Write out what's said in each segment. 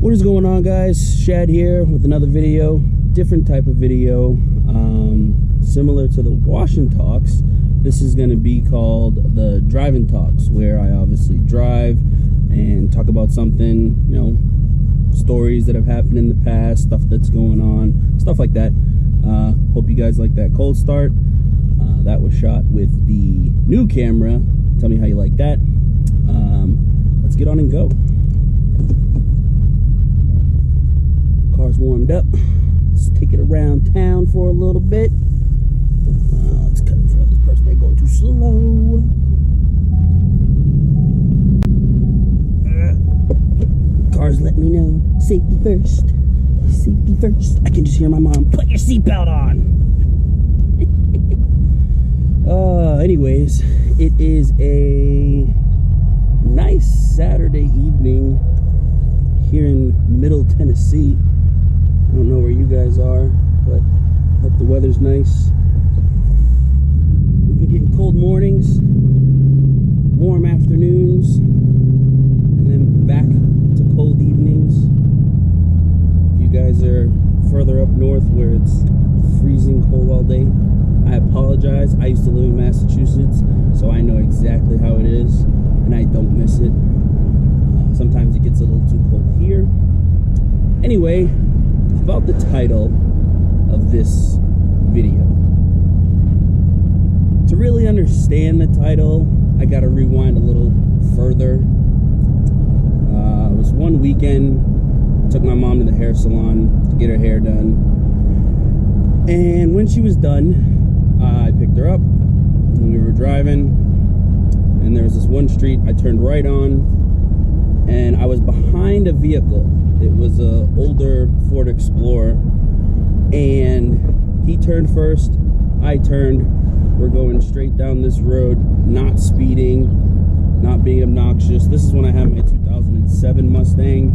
What is going on, guys? Shad here with another video, different type of video, similar to the wash and talks. This is going to be called the driving talks, where I obviously drive and talk about something, you know, stories that have happened in the past, stuff that's going on, stuff like that. Hope you guys like that cold start. That was shot with the new camera. Tell me how you like that. Let's get on and go. Car's warmed up. Let's take it around town for a little bit. Let's cut in front of this person. They're going too slow. Cars let me know. Safety first. Safety first. I can just hear my mom. Put your seatbelt on. Anyways, it is a nice Saturday evening here in Middle Tennessee. I don't know where you guys are, but I hope the weather's nice. We've been getting cold mornings, warm afternoons, and then back to cold evenings. You guys are further up north where it's freezing cold all day. I apologize. I used to live in Massachusetts, so I know exactly how it is, and I don't miss it. Sometimes it gets a little too cold here. Anyway, about the title of this video. To really understand the title, I gotta rewind a little further. It was one weekend, took my mom to the hair salon to get her hair done. And when she was done, I picked her up when we were driving, and there was this one street I turned right on, and I was behind a vehicle. It was a older Ford Explorer, and he turned first, I turned. We're going straight down this road, not speeding, not being obnoxious. This is when I had my 2007 Mustang,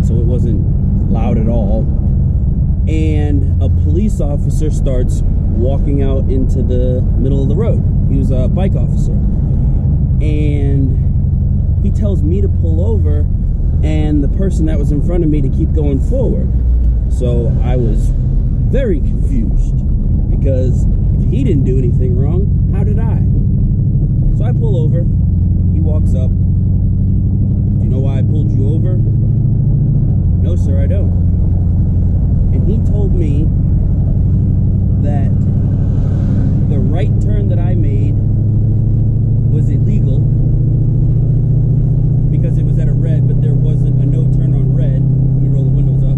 so it wasn't loud at all. And a police officer starts walking out into the middle of the road. He was a bike officer, and he tells me to pull over and the person that was in front of me to keep going forward. So I was very confused, because if he didn't do anything wrong, how did I? So I pull over. He walks up. Do you know why I pulled you over? No, sir, I don't. And he told me that the right turn that I made was illegal because it was at a red, but there wasn't a no turn on red. Let me roll the windows up.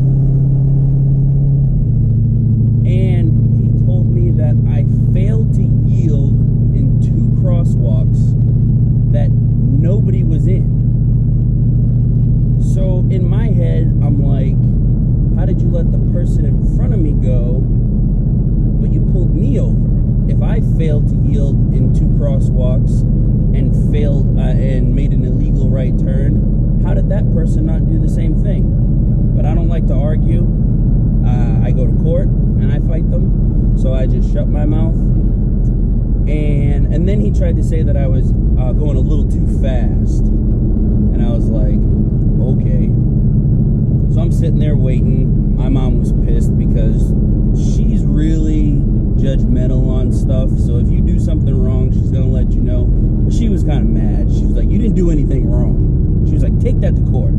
And he told me that I failed to yield in two crosswalks that nobody was in. So in my head, I'm like, how did you let the person in front of me go, but you pulled me over? If I failed to yield in two crosswalks and failed and made an illegal right turn, how did that person not do the same thing? But I don't like to argue. I go to court and I fight them, so I just shut my mouth. And then he tried to say that I was going a little too fast, and I was like, okay. So I'm sitting there waiting. My mom was pissed because she's really judgmental on stuff. So if you do something wrong, she's going to let you know. But she was kind of mad. She was like, you didn't do anything wrong. She was like, take that to court.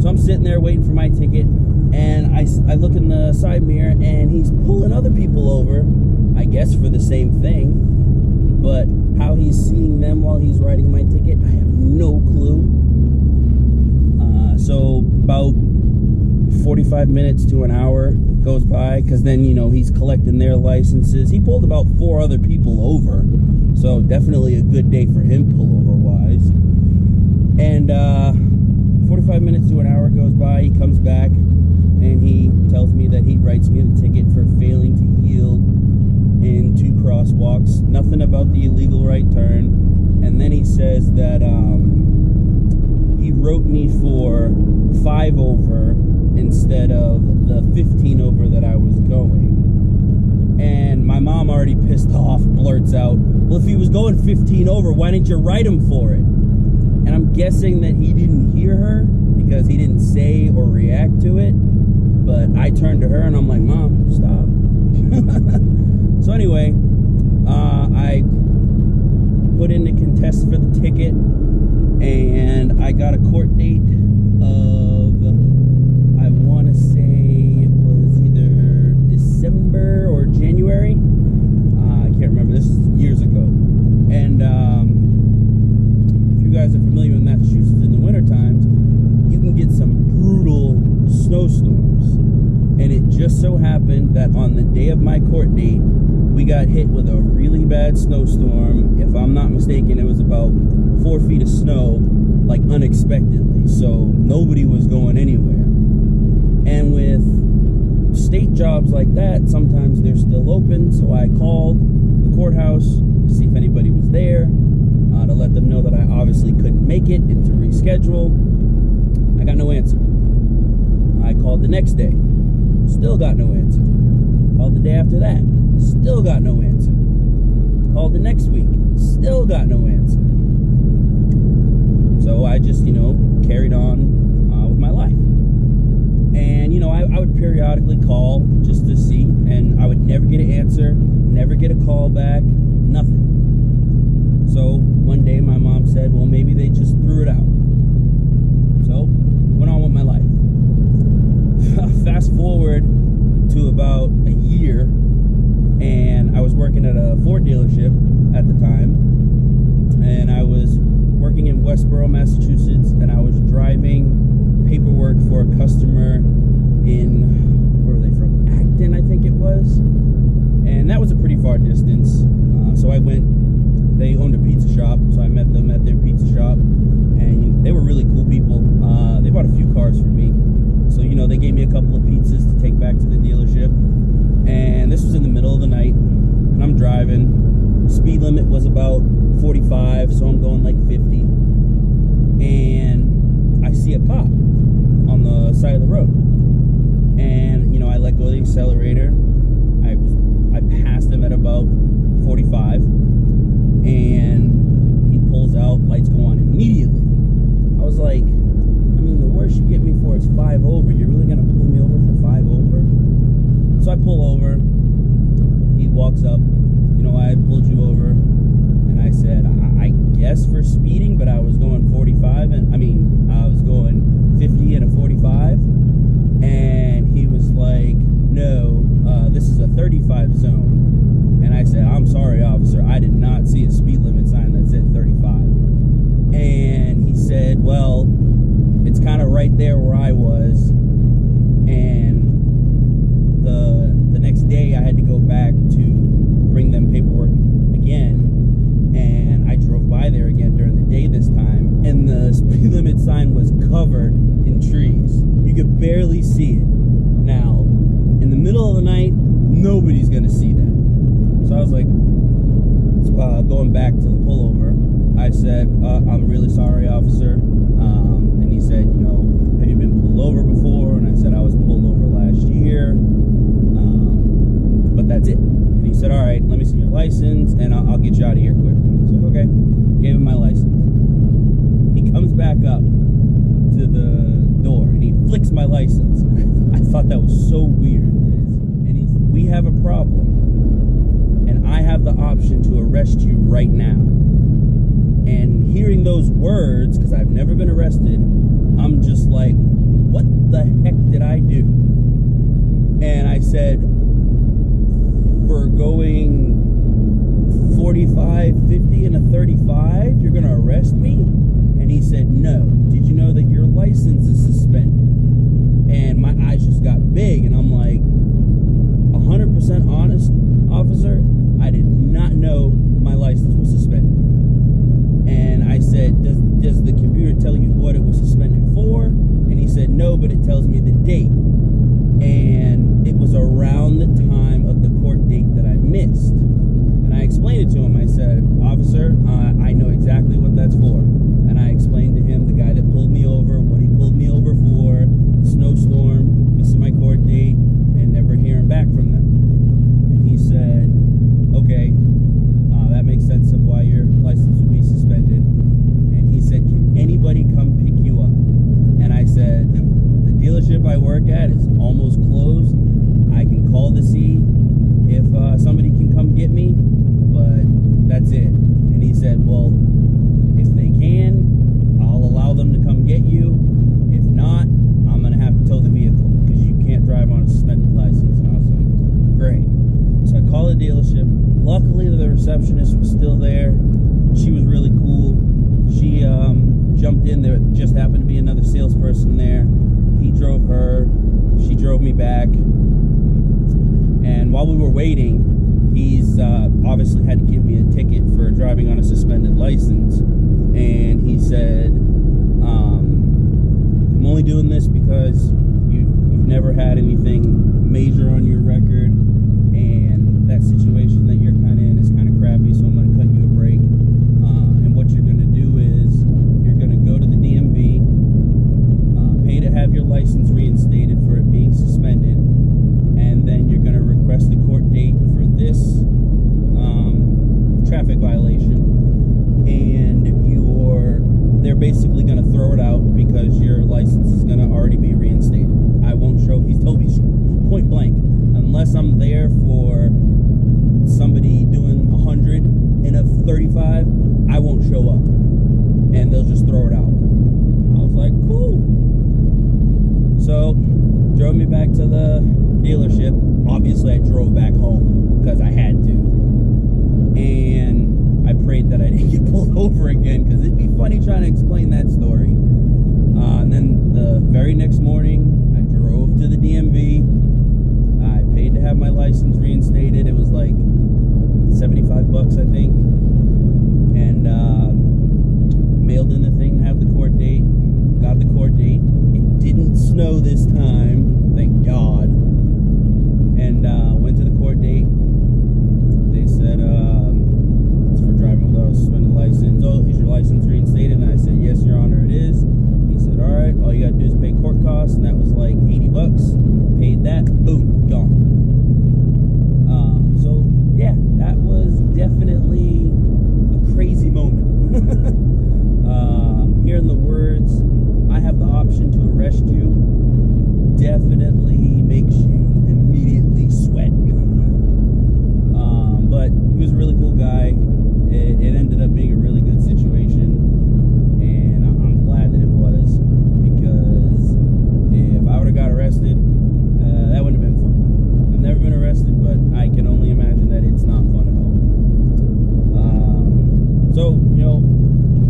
So I'm sitting there waiting for my ticket. And I look in the side mirror, and he's pulling other people over, I guess for the same thing. But how he's seeing them while he's writing my ticket, I have no clue. So about 45 minutes to an hour goes by, because then, you know, he's collecting their licenses. He pulled about 4 other people over, so definitely a good day for him pullover wise. And 45 minutes to an hour goes by. He comes back and he tells me that he writes me a ticket for failing to yield in two crosswalks. Nothing about the illegal right turn. And then he says that he wrote me for 5 over instead of the 15 over that I was going. And my mom, already pissed off, blurts out, well, if he was going 15 over, why didn't you write him for it? And I'm guessing that he didn't hear her, because he didn't say or react to it. But I turned to her and I'm like, Mom, stop. So anyway, I put in to contest for the ticket, and I got a court date of, I want to say it was either December or January. I can't remember. This is years ago. And if you guys are familiar with Massachusetts in the winter times, you can get some brutal snowstorms. And it just so happened that on the day of my court date, we got hit with a really bad snowstorm. If I'm not mistaken, it was about 4 feet of snow, like unexpectedly. So nobody was going anywhere. And with state jobs like that, sometimes they're still open. So I called the courthouse to see if anybody was there, to let them know that I obviously couldn't make it and to reschedule. I got no answer. I called the next day. Still got no answer. Called the day after that. Still got no answer. Called the next week. Still got no answer. So I just, carried on with my life. And, I would periodically call just to see, and I would never get an answer, never get a call back, nothing. So one day my mom said, well, maybe they just threw it out. So went on with my life. Fast forward to about a year, and I was working at a Ford dealership at the time, and I was working in Westboro, Massachusetts, and I was driving paperwork for a customer in, where were they from? Acton, I think it was. And that was a pretty far distance. So I went, they owned a pizza shop, so I met them at their pizza shop, and they were really cool people. They bought a few cars for me. So, they gave me a couple of pizzas to take back to the dealership. And this was in the middle of the night, and I'm driving. Speed limit was about 45, so I'm going like 50. And I see a cop on the side of the road. And, I let go of the accelerator. I passed him at about 45. And he pulls out, lights go on immediately. I was like, the worst you get me for is 5 over. You're really going to pull me over for 5 over? So I pull over. He walks up. I pulled you over. And I said, I guess for speeding, but I was going 45. I was going 50 and a 45. And he was like, no, this is a 35 zone. And I said, I'm sorry, officer. I did not see a speed limit sign that said 35. And he said, well, it's kind of right there where I was, and the next day I had to go back to bring them paperwork again, and I drove by there again during the day this time, and the speed limit sign was covered in trees. You could barely see it. Now, in the middle of the night, nobody's gonna see that. So I was like, going back to the pullover, I said, I'm really sorry, officer. And he said, have you been pulled over before? And I said, I was pulled over last year. But that's it. And he said, all right, let me see your license, and I'll get you out of here quick. And I was like, okay. Gave him my license. He comes back up to the door, and he flicks my license. I thought that was so weird. And we have a problem, and I have the option to arrest you right now. And hearing those words, because I've never been arrested, I'm just like, what the heck did I do? And I said, for going 45, 50, and a 35, you're going to arrest me? And he said, no. Did you know that your license is suspended? And my eyes just got big, and I'm like, 100% honest, officer, I did not know my license was suspended. And I said, does the computer tell you what it was suspended for? And he said, no, but it tells me the date. And it was around the time of the court date that I missed. And I explained it to him. I said, officer, I know exactly what that's for. And I explained to him the guy that pulled me over, what he pulled me over for, the snowstorm, missing my court date, and never hearing back from them. And he said, okay, that makes sense of why your license would be suspended. And he said, can anybody come pick you up? And I said, just happened to be another salesperson there. He drove her, she drove me back, and while we were waiting, he's obviously had to give me a ticket for driving on a suspended license, and he said, I'm only doing this because you've never had anything major on your record, and that situation that you're kind of in is kind of crappy, so I'm going to cut you a break. And what you're going to do is you're going to go to the DMV, pay to have your license reinstated for it being suspended, and then you're going to request the court date for this traffic violation, and they're basically going to throw it out because your license is going to already be reinstated. I won't show. He's told me point blank, unless I'm there for somebody doing 100 in a 35, I won't show up, and they'll just throw it out. And I was like, cool. So drove me back to the dealership. Obviously I drove back home because I had to, and I prayed that I didn't get pulled over again, because it'd be funny trying to explain that story. And then the very next morning, I drove to the DMV. I paid to have my license reinstated. It was like $75, I think. And mailed in the thing to have the court date. Got the court date. It didn't snow this time, thank God. And went to the court date. They said, it's for driving without a suspended license. Oh, is your license reinstated? And I said, yes, Your Honor, it is. He said, all right, all you got to do is pay court costs. And that was like $80. Paid that, boom, gone. So, yeah, that was definitely a crazy moment. Hearing the words, I have the option to arrest you, definitely makes you immediately sweat. But he was a really cool guy. It ended up being a really good situation, and I'm glad that it was, because if I would have got arrested, that wouldn't have been fun. I've never been arrested, but I can only imagine that it's not fun at all. So,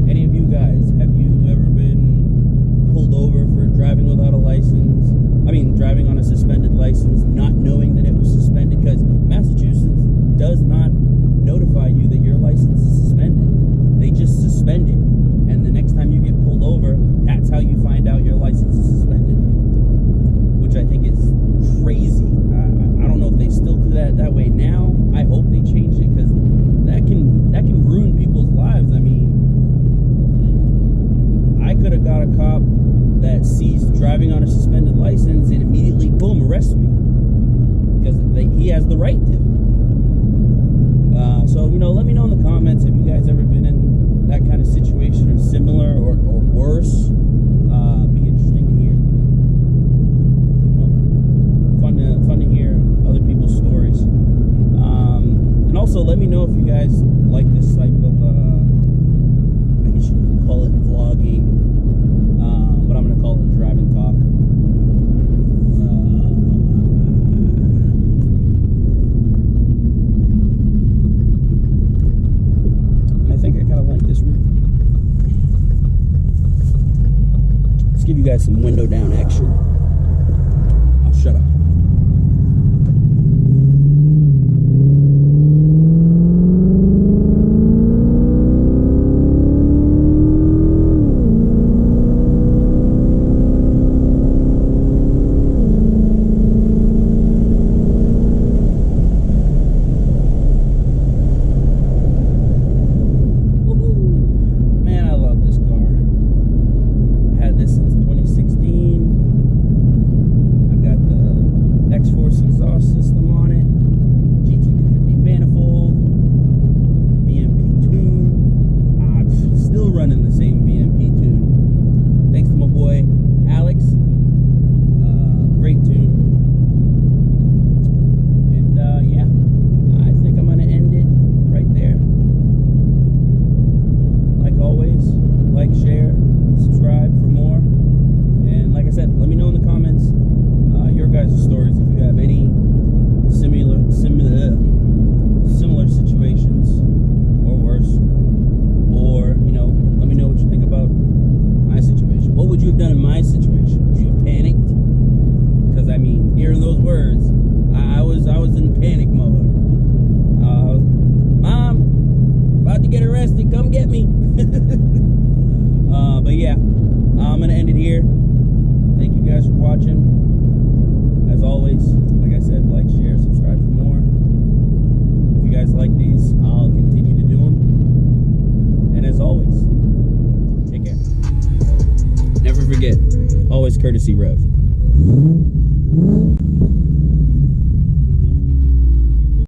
any of you guys, have you ever been pulled over for driving without a license? I mean, driving on a suspended license, not knowing that it was suspended, because Massachusetts does not notify you that your license is suspended. They just suspend it, and the next time you get pulled over, that's how you find out your license is suspended, which I think is crazy. I don't know if they still do that way now. I hope they change it, because that can ruin people's lives. I mean, I could have got a cop that sees driving on a suspended license and immediately, boom, arrests me, because he has the right to. So, let me know in the comments, have you guys ever been in that kind of situation, or similar, or worse? Be interesting to hear. Fun to hear other people's stories. And also, let me know if you guys like this type of, I guess you can call it vlogging, but I'm going to call it drive and talk. I think I kind of like this route. Let's give you guys some window down action. I'll shut up. you have done in my situation? Would you have panicked? Because I mean, hearing those words, I was in panic mode. Mom, about to get arrested. Come get me. But yeah, I'm gonna end it here. Thank you guys for watching. As always, like I said, like, share, subscribe for more. If you guys like these, I'll continue to do them. And as always, take care. Never forget, always courtesy Rev.